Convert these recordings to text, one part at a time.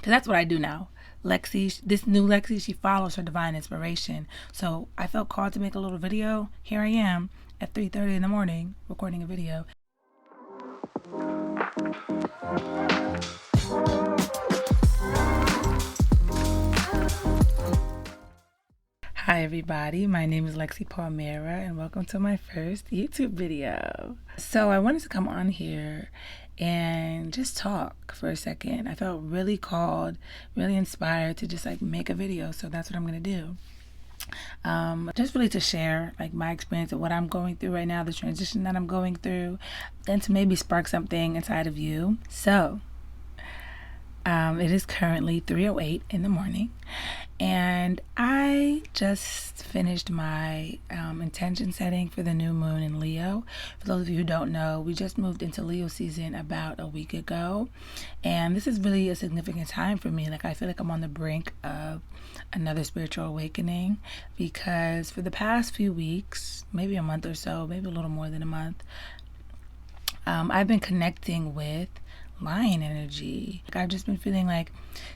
because that's what I do now. Lexi, this new Lexi, she follows her divine inspiration. So I felt called to make a little video. Here I am at 3:30 in the morning recording a video. Hi everybody, my name is Lexi PALMIRA and welcome to my first YouTube video. So I wanted to come on here and just talk for a second. I felt really called, really inspired to just like make a video, so that's what I'm gonna do. Just really to share like my experience of what I'm going through right now, the transition that I'm going through, then to maybe spark something inside of you. So it is currently 3:08 in the morning, and I just finished my intention setting for the new moon in Leo. For those of you who don't know, we just moved into Leo season about a week ago, and this is really a significant time for me. Like, I feel like I'm on the brink of another spiritual awakening, because for the past few weeks, maybe a month or so, maybe a little more than a month, I've been connecting with lion energy. Like, I've just been feeling like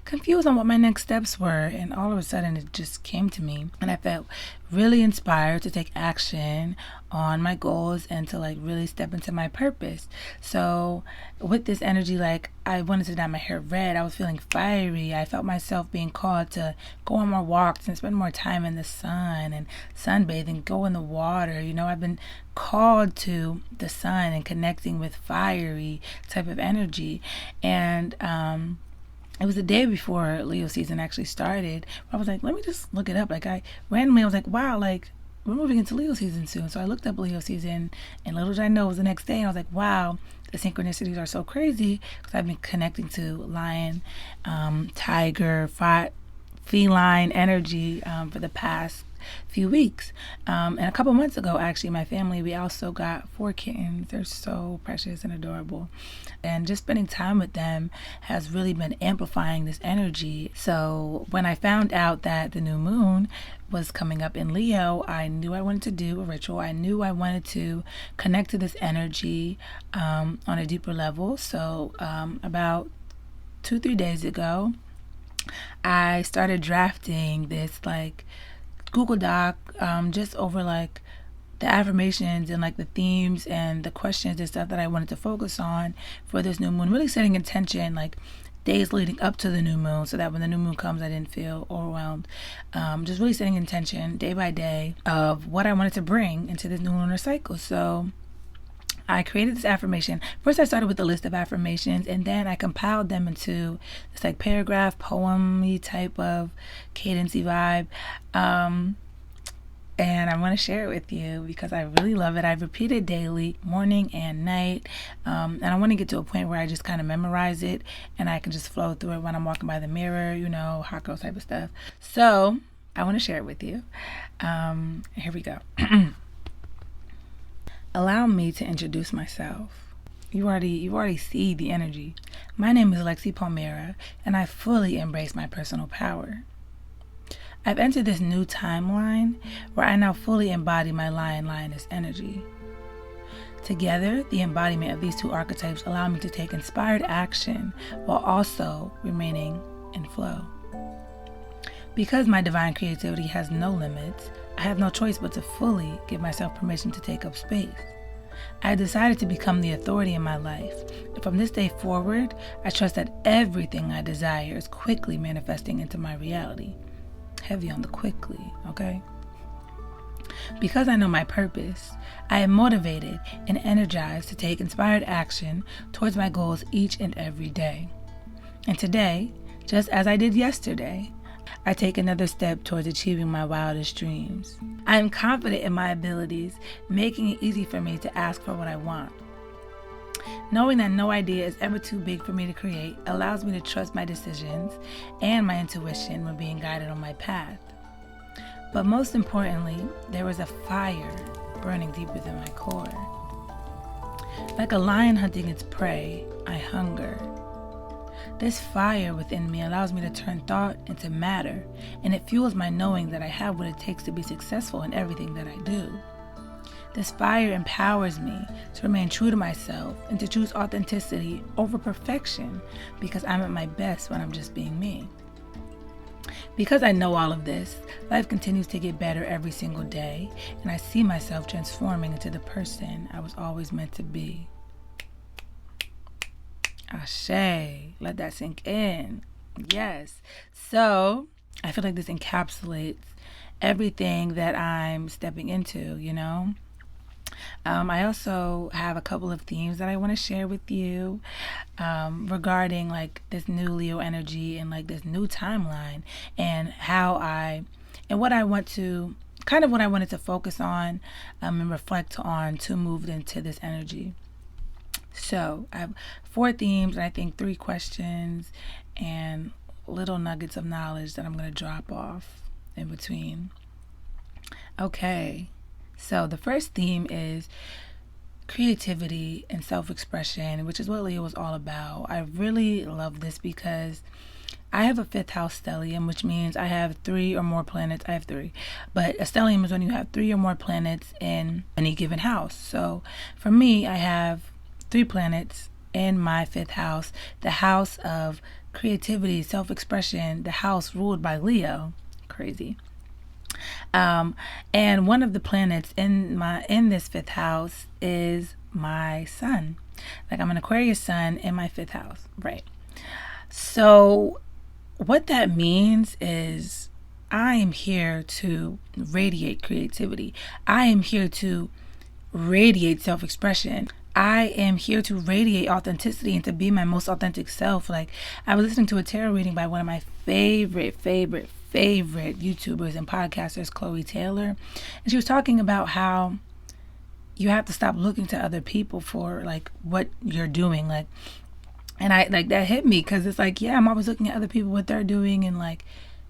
confused on what my next steps were, and all of a sudden it just came to me, and I felt really inspired to take action on my goals and to like really step into my purpose. So with this energy, like, I wanted to dye my hair red. I was feeling fiery. I felt myself being called to go on more walks and spend more time in the sun and sunbathing, go in the water. You know, I've been called to the sun and connecting with fiery type of energy. And it was the day before Leo season actually started. I was like, let me just look it up. Like, I randomly was like, wow, like, we're moving into Leo season soon. So I looked up Leo season, and little did I know it was the next day. And I was like, wow, the synchronicities are so crazy, because I've been connecting to lion, tiger, feline energy for the past few weeks. And a couple months ago, actually, my family, we also got 4 kittens. They're so precious and adorable. And just spending time with them has really been amplifying this energy. So when I found out that the new moon was coming up in Leo, I knew I wanted to do a ritual. I knew I wanted to connect to this energy on a deeper level. So about 2-3 days ago, I started drafting this like Google Doc just over like the affirmations and like the themes and the questions and stuff that I wanted to focus on for this new moon, really setting intention like days leading up to the new moon, so that when the new moon comes I didn't feel overwhelmed. Just really setting intention day by day of what I wanted to bring into this new lunar cycle. So I created this affirmation. First, I started with a list of affirmations, and then I compiled them into this like paragraph, poem-y type of cadency vibe. And I want to share it with you because I really love it. I repeat it daily, morning and night. And I want to get to a point where I just kind of memorize it and I can just flow through it when I'm walking by the mirror, you know, hot girl type of stuff. So I want to share it with you. Here we go. Allow me to introduce myself. You already see the energy. My name is Lexi PALMIRA, and I fully embrace my personal power. I've entered this new timeline where I now fully embody my lioness energy. Together, the embodiment of these two archetypes allow me to take inspired action while also remaining in flow. Because my divine creativity has no limits, I have no choice but to fully give myself permission to take up space. I decided to become the authority in my life, and from this day forward, I trust that everything I desire is quickly manifesting into my reality. Heavy on the quickly, okay? Because I know my purpose, I am motivated and energized to take inspired action towards my goals each and every day. And today, just as I did yesterday, I take another step towards achieving my wildest dreams. I am confident in my abilities, making it easy for me to ask for what I want. Knowing that no idea is ever too big for me to create allows me to trust my decisions and my intuition when being guided on my path. But most importantly, there is a fire burning deep within my core. Like a lion hunting its prey, I hunger. This fire within me allows me to turn thought into matter, and it fuels my knowing that I have what it takes to be successful in everything that I do. This fire empowers me to remain true to myself and to choose authenticity over perfection because I'm at my best when I'm just being me. Because I know all of this, life continues to get better every single day, and I see myself transforming into the person I was always meant to be. Ashe, let that sink in. Yes. So I feel like this encapsulates everything that I'm stepping into, you know? I also have a couple of themes that I want to share with you regarding like this new Leo energy and like this new timeline and what I want to what I wanted to focus on and reflect on to move into this energy. So I have 4 themes and I think 3 questions and little nuggets of knowledge that I'm going to drop off in between. Okay. So the first theme is creativity and self-expression, which is what Leo is all about. I really love this because I have a 5th house stellium, which means I have 3 or more planets. I have 3, but a stellium is when you have 3 or more planets in any given house. So for me, I have 3 planets in my 5th house, the house of creativity, self-expression, the house ruled by Leo. Crazy. And one of the planets in this 5th house is my sun. Like I'm an Aquarius sun in my 5th house, right? So what that means is I am here to radiate creativity. I am here to radiate self-expression. I am here to radiate authenticity and to be my most authentic self. Like I was listening to a tarot reading by one of my favorite YouTubers and podcasters, Chloe Taylor, and she was talking about how you have to stop looking to other people for like what you're doing, like, and I like that hit me because it's like, yeah, I'm always looking at other people, what they're doing, and like,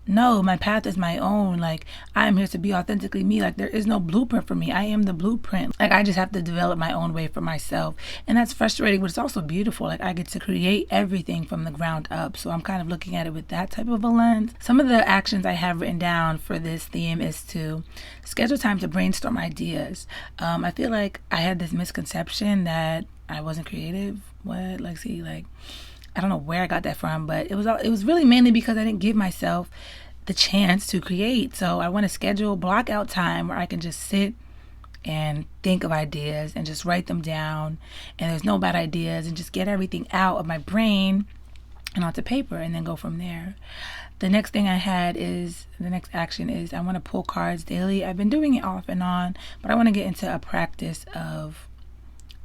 no, my path is my own. Like I'm here to be authentically me. Like there is no blueprint for me. I am the blueprint. Like I just have to develop my own way for myself, and that's frustrating, but it's also beautiful. Like I get to create everything from the ground up. So I'm kind of looking at it with that type of a lens. Some of the actions I have written down for this theme is to schedule time to brainstorm ideas. I feel like I had this misconception that I wasn't creative. What, Lexi? Like I don't know where I got that from, but it was really mainly because I didn't give myself the chance to create. So I want to block out time where I can just sit and think of ideas and just write them down, and there's no bad ideas, and just get everything out of my brain and onto paper and then go from there. The next action is I want to pull cards daily. I've been doing it off and on, but I want to get into a practice of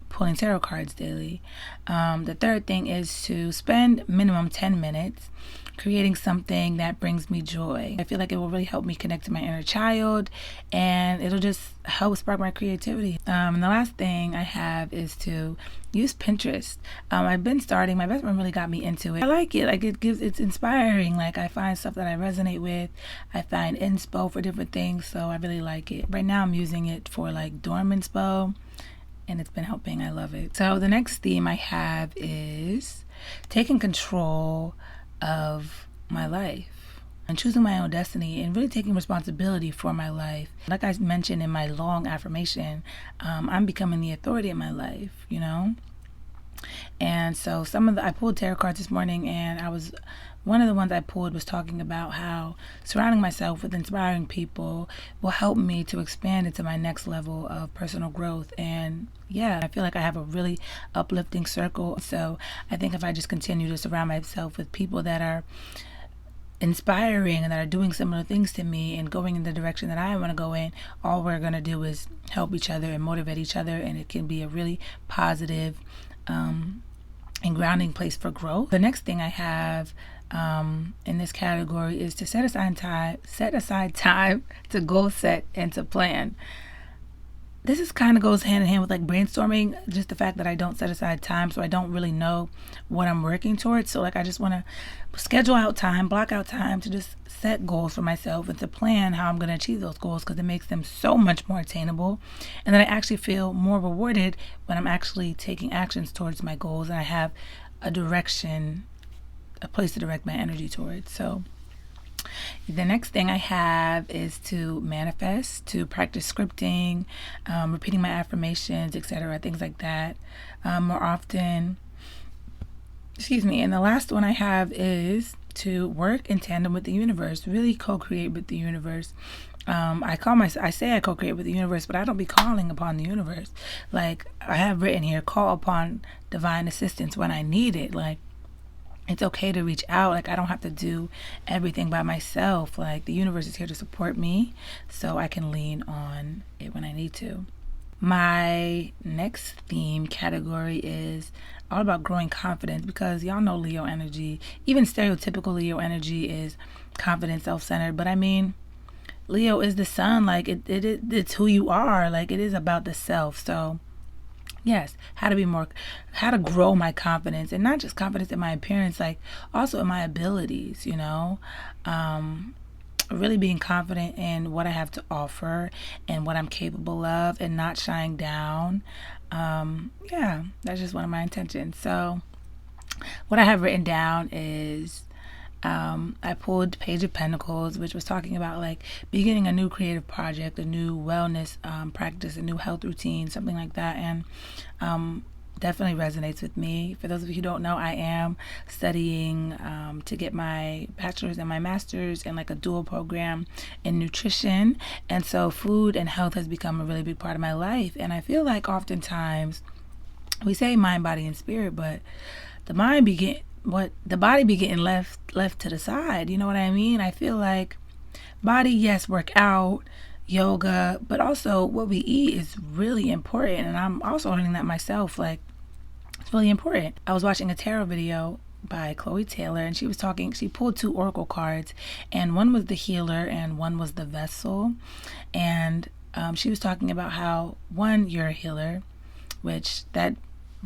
pulling tarot cards daily. The third thing is to spend minimum 10 minutes creating something that brings me joy. I feel like it will really help me connect to my inner child, and it'll just help spark my creativity. And the last thing I have is to use Pinterest. I've been starting. My best friend really got me into it. I like it. Like it's inspiring. Like I find stuff that I resonate with. I find inspo for different things, so I really like it. Right now I'm using it for like dorm inspo, and it's been helping. I love it. So the next theme I have is taking control of my life and choosing my own destiny and really taking responsibility for my life. Like I mentioned in my long affirmation, I'm becoming the authority in my life, you know? And so I pulled tarot cards this morning, and one of the ones I pulled was talking about how surrounding myself with inspiring people will help me to expand into my next level of personal growth. And yeah, I feel like I have a really uplifting circle. So I think if I just continue to surround myself with people that are inspiring and that are doing similar things to me and going in the direction that I want to go in, all we're going to do is help each other and motivate each other, and it can be a really positive and grounding place for growth. The next thing I have in this category is to set aside time to goal set and to plan. This kind of goes hand in hand with like brainstorming, just the fact that I don't set aside time, so I don't really know what I'm working towards. So like I just want to block out time to just set goals for myself and to plan how I'm going to achieve those goals, because it makes them so much more attainable, and then I actually feel more rewarded when I'm actually taking actions towards my goals and I have a place to direct my energy towards. So The next thing I have is to manifest, to practice scripting, repeating my affirmations, etc., things like that, more often. Excuse me. And the last one I have is to work in tandem with the universe, really co-create with the universe. I say I co-create with the universe, but I don't be calling upon the universe. Like I have written here, call upon divine assistance when I need it. Like it's okay to reach out. Like I don't have to do everything by myself. Like the universe is here to support me, so I can lean on it when I need to. My next theme category is all about growing confidence, because y'all know Leo energy, even stereotypical Leo energy, is confident, self-centered. But I mean, Leo is the sun. Like it's who you are. Like it is about the self. So yes, how to grow my confidence, and not just confidence in my appearance, like also in my abilities, really being confident in what I have to offer and what I'm capable of, and not shying down. Yeah, that's just one of my intentions. So what I have written down is I pulled Page of Pentacles, which was talking about like beginning a new creative project, a new wellness practice, a new health routine, something like that. And definitely resonates with me. For those of you who don't know, I am studying to get my bachelor's and my master's in like a dual program in nutrition. And so food and health has become a really big part of my life. And I feel like oftentimes we say mind, body, and spirit, but the body be getting left to the side. You know what I mean? I feel like body, yes, work out, yoga, but also what we eat is really important. And I'm also learning that myself. Like it's really important. I was watching a tarot video by Chloe Taylor, and she pulled 2 oracle cards, and one was the healer and one was the vessel. And she was talking about how, one, you're a healer, which that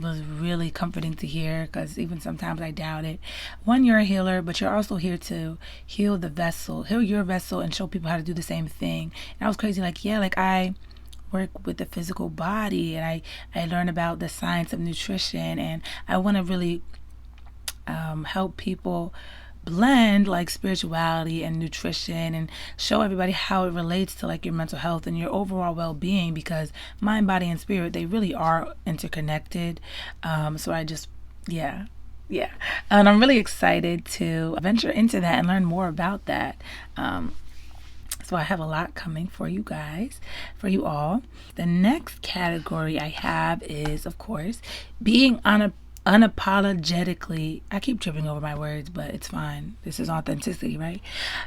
was really comforting to hear, because even sometimes I doubt it. One, you're a healer, but you're also here to heal your vessel, and show people how to do the same thing. And I was crazy, like, yeah, like I work with the physical body, and I learn about the science of nutrition, and I want to really help people blend like spirituality and nutrition, and show everybody how it relates to like your mental health and your overall well-being, because mind, body, and spirit, they really are interconnected. So I just, yeah. And I'm really excited to venture into that and learn more about that. So I have a lot coming for you guys, for you all. The next category I have is, of course, being unapologetically, I keep tripping over my words, but it's fine. This is authenticity, right?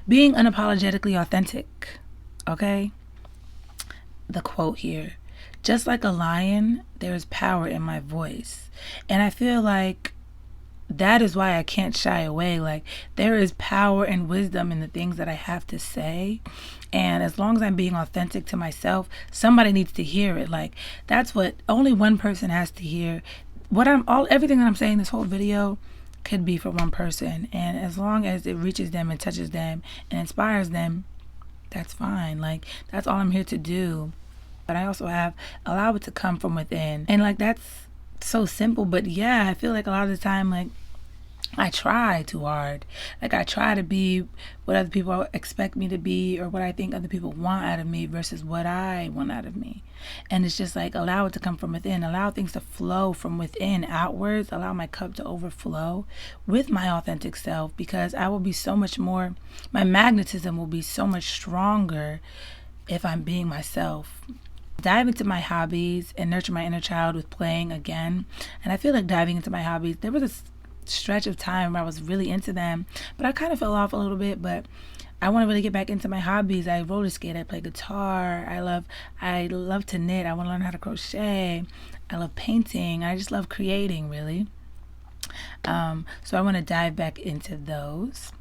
Being unapologetically authentic, okay? The quote here, just like a lion, there is power in my voice. And I feel like that is why I can't shy away. Like there is power and wisdom in the things that I have to say. And as long as I'm being authentic to myself, somebody needs to hear it. Like that's what only one person has to hear. Everything that I'm saying, this whole video could be for one person. And as long as it reaches them and touches them and inspires them, that's fine. Like that's all I'm here to do. But I also have allow it to come from within. And like that's so simple, but yeah, I feel like a lot of the time, like I try too hard. Like I try to be what other people expect me to be, or what I think other people want out of me versus what I want out of me. And it's just like allow it to come from within, allow things to flow from within outwards, allow my cup to overflow with my authentic self, because I will be so much more, my magnetism will be so much stronger if I'm being myself. Dive into my hobbies and nurture my inner child with playing again. And I feel like diving into my hobbies, there was a stretch of time where I was really into them, but I kind of fell off a little bit. But I want to really get back into my hobbies. I roller skate, I play guitar, I love to knit, I want to learn how to crochet, I love painting, I just love creating, really. So I want to dive back into those.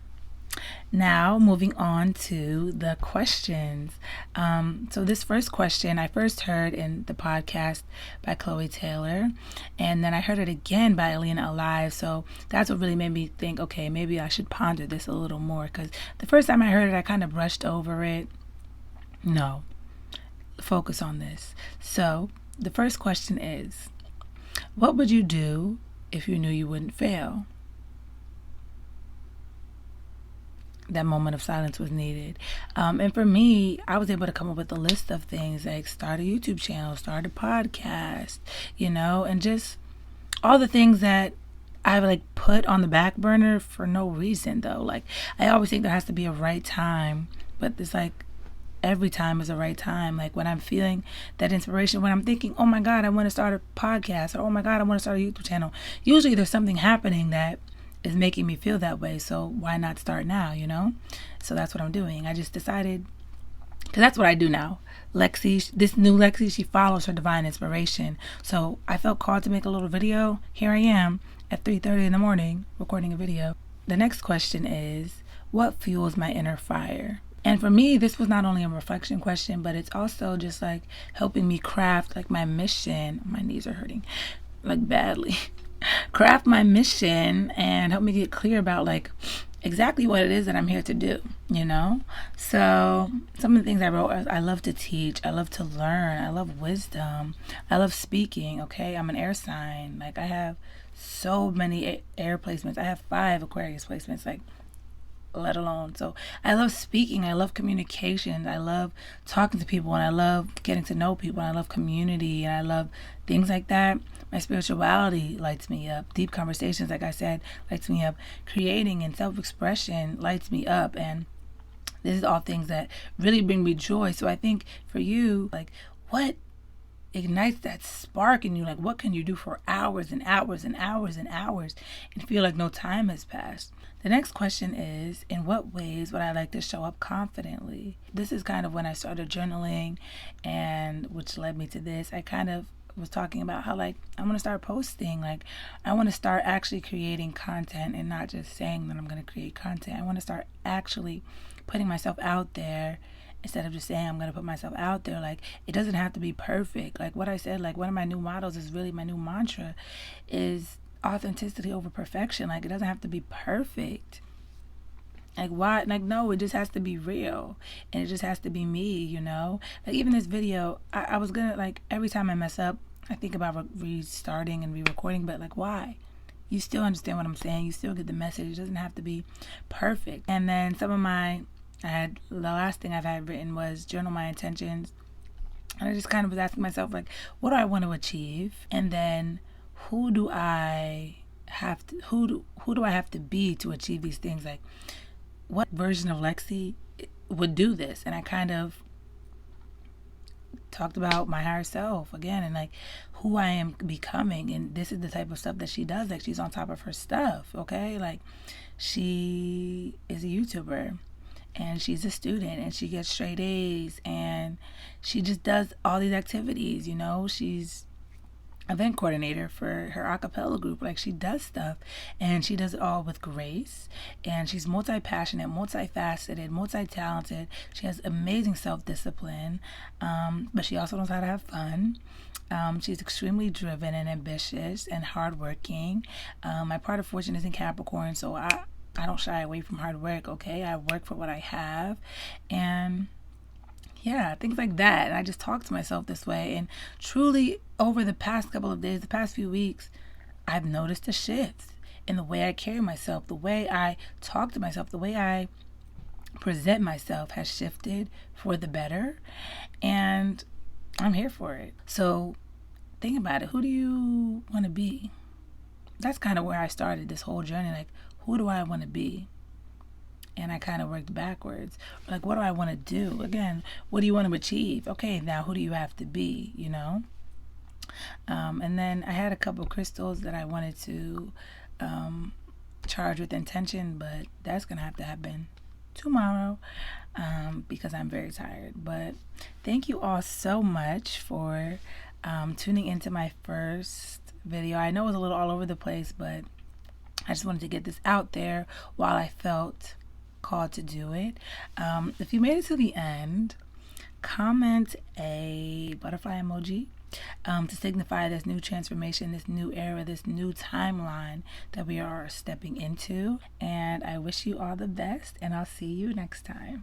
Now, moving on to the questions. So this first question I first heard in the podcast by Chloe Taylor, and then I heard it again by Alina Alive. So that's what really made me think, okay, maybe I should ponder this a little more, because the first time I heard it, I kind of brushed over it. No, focus on this. So the first question is, what would you do if you knew you wouldn't fail? that moment of silence was needed. And for me, I was able to come up with a list of things like start a YouTube channel, start a podcast, and just all the things that I like put on the back burner for no reason though. Like I always think there has to be a right time, but it's like every time is the right time. Like when I'm feeling that inspiration, when I'm thinking, oh my God, I want to start a podcast, or oh my God, I want to start a YouTube channel. Usually there's something happening that is making me feel that way. So why not start now, So that's what I'm doing. I just decided, because that's what I do now. Lexi, this new Lexi, she follows her divine inspiration. So I felt called to make a little video. Here I am at 3:30 in the morning recording a video. The next question is, what fuels my inner fire? And for me, this was not only a reflection question, but it's also just like helping me craft like my mission. My knees are hurting like badly. Craft my mission and help me get clear about like exactly what it is that I'm here to do, So some of the things I wrote, I love to teach, I love to learn, I love wisdom, I love speaking, okay? I'm an air sign. Like I have so many air placements. I have 5 Aquarius placements, like let alone. So I love speaking, I love communication, I love talking to people, and I love getting to know people, and I love community, and I love things like that. My spirituality lights me up. Deep conversations, like I said, lights me up. Creating and self-expression lights me up. And this is all things that really bring me joy. So I think for you, like, what ignites that spark in you? Like, what can you do for hours and hours and hours and hours and feel like no time has passed? The next question is, in what ways would I like to show up confidently? This is kind of when I started journaling, and which led me to this. I kind of was talking about how like I want to start posting, like I want to start actually creating content and not just saying that I'm going to create content. I want to start actually putting myself out there instead of just saying I'm going to put myself out there. Like it doesn't have to be perfect. Like what I said, like one of my new mottos is really my new mantra is authenticity over perfection. Like it doesn't have to be perfect. Like why? Like no, it just has to be real, and it just has to be me, Like even this video, I was gonna like every time I mess up, I think about restarting and re-recording, but like why? You still understand what I'm saying. You still get the message. It doesn't have to be perfect. And then the last thing I've had written was journal my intentions, and I just kind of was asking myself like, what do I want to achieve, and then who do I have to be to achieve these things? Like what version of Lexi would do this? And I kind of talked about my higher self again, and like who I am becoming. And this is the type of stuff that she does. Like she's on top of her stuff, okay? Like she is a YouTuber, and she's a student, and she gets straight A's, and she just does all these activities, She's event coordinator for her a cappella group. Like she does stuff, and she does it all with grace, and she's multi-passionate, multifaceted, multi-talented. She has amazing self-discipline, but she also knows how to have fun. She's extremely driven and ambitious and hardworking. My part of fortune is in Capricorn, so I don't shy away from hard work, okay? I work for what I have, and yeah, things like that. And I just talk to myself this way. And truly, over the past couple of days, the past few weeks, I've noticed a shift in the way I carry myself, the way I talk to myself, the way I present myself has shifted for the better. And I'm here for it. So think about it. Who do you want to be? That's kind of where I started this whole journey. Like, who do I want to be? And I kind of worked backwards. Like, what do I want to do? Again, what do you want to achieve? Okay, now who do you have to be, And then I had a couple crystals that I wanted to charge with intention, but that's going to have to happen tomorrow because I'm very tired. But thank you all so much for tuning into my first video. I know it was a little all over the place, but I just wanted to get this out there while I felt called to do it. If you made it to the end, comment a butterfly emoji to signify this new transformation, this new era, this new timeline that we are stepping into. And I wish you all the best, and I'll see you next time.